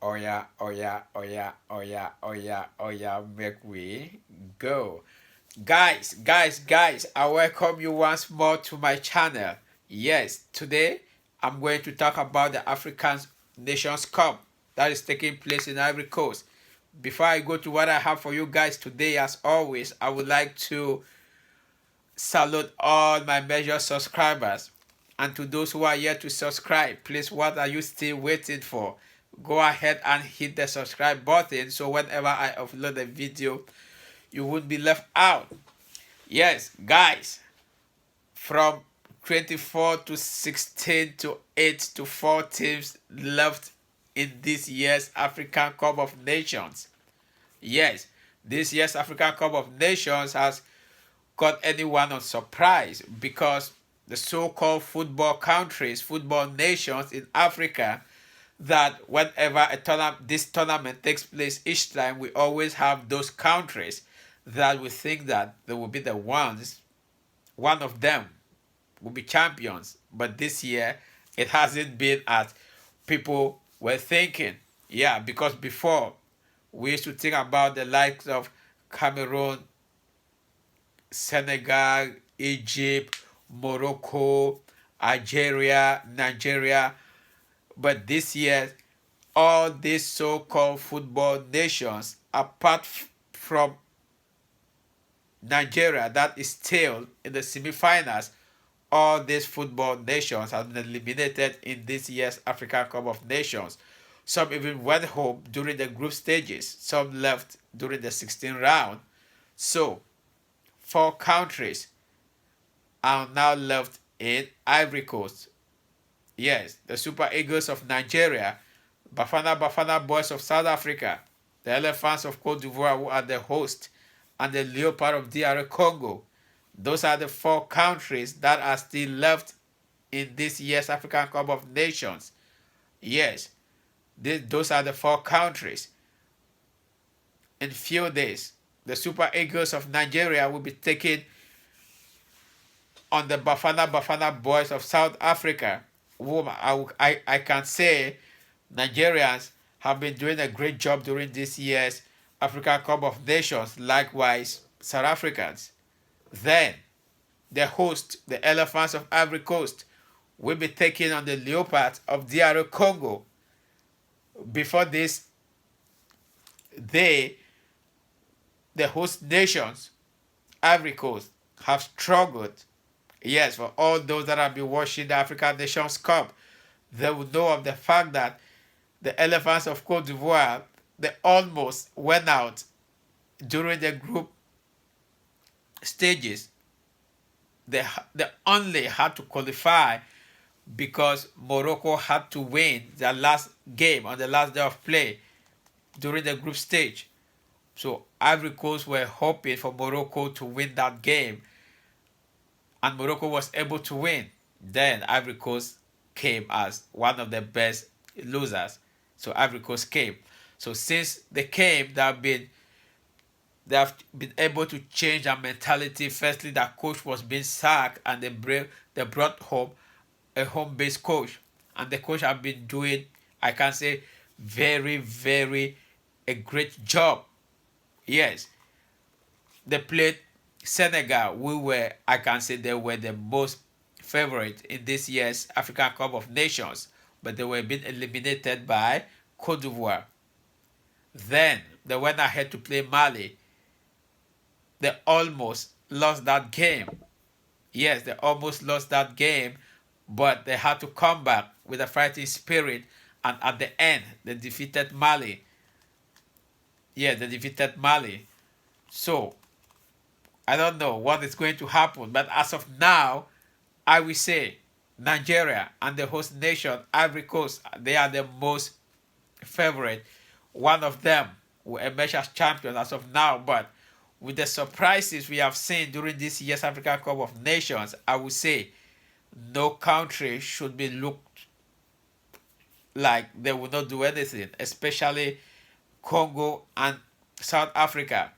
Oh yeah, oh yeah, oh yeah, oh yeah, oh yeah, oh yeah, make we go. Guys, I welcome you once more to my channel. Yes, today I'm going to talk about the African Nations Cup that is taking place in Ivory Coast. Before I go to what I have for you guys today, as always, I would like to salute all my major subscribers. And to those who are yet to subscribe, please, what are you still waiting for? Go ahead and hit the subscribe button so whenever I upload a video, you won't be left out. Yes, guys, from 24 to 16 to 8 to 4 teams left in this year's African Cup of Nations. Yes, this year's African Cup of Nations has caught anyone on surprise because the so-called football countries, football nations in Africa, that whenever this tournament takes place each time, we always have those countries that we think that they will be the ones, one of them will be champions. But this year, it hasn't been as people were thinking. Yeah, because before, we used to think about the likes of Cameroon, Senegal, Egypt, Morocco, Algeria, Nigeria. But this year, all these so-called football nations, apart from Nigeria, that is still in the semi-finals, all these football nations have been eliminated in this year's African Cup of Nations. Some even went home during the group stages. Some left during the 16th round. So, 4 countries are now left in Ivory Coast. Yes, the Super Eagles of Nigeria, Bafana Boys of South Africa, the Elephants of Cote d'Ivoire, who are the host, and the Leopard of DR Congo. Those are the 4 countries that are still left in this year's African Cup of Nations. Yes, those are the 4 countries. In few days, the Super Eagles of Nigeria will be taking on the Bafana Boys of South Africa, whom I can say Nigerians have been doing a great job during this year's African Cup of Nations, likewise South Africans. Then, the host, the Elephants of Ivory Coast, will be taking on the Leopards of DR Congo. Before this, the host nations, Ivory Coast, have struggled. Yes, for all those that have been watching the African Nations Cup, they will know of the fact that the Elephants of Cote d'Ivoire, they almost went out during the group stages. They only had to qualify because Morocco had to win their last game on the last day of play during the group stage. So Ivory Coast were hoping for Morocco to win that game, and Morocco was able to win. Then Ivory Coast came as one of the best losers. So Ivory Coast came. So since they came, they have been able to change their mentality. Firstly, that coach was being sacked, and they brought home a home-based coach, and the coach have been doing, I can say, very a great job. Yes, they played Senegal. I can say they were the most favorite in this year's African Cup of Nations, but they were being eliminated by Cote d'Ivoire. Then they went ahead to play Mali. They almost lost that game. Yes, they almost lost that game, but they had to come back with a fighting spirit, and at the end, they defeated Mali. Yeah, they defeated Mali. So, I don't know what is going to happen, but as of now, I will say Nigeria and the host nation, Ivory Coast, they are the most favorite. One of them will emerge as champion as of now, but with the surprises we have seen during this year's African Cup of Nations, I would say no country should be looked like they will not do anything, especially Congo and South Africa,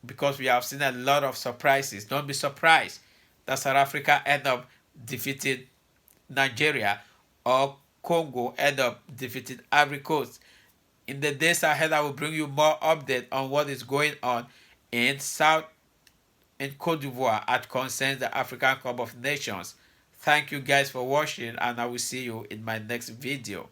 because we have seen a lot of surprises. Don't be surprised that South Africa end up defeating Nigeria, or Congo end up defeating Ivory Coast. In the days ahead, I will bring you more update on what is going on in Cote d'Ivoire at concerns the African Cup of Nations. Thank you guys for watching, and I will see you in my next video.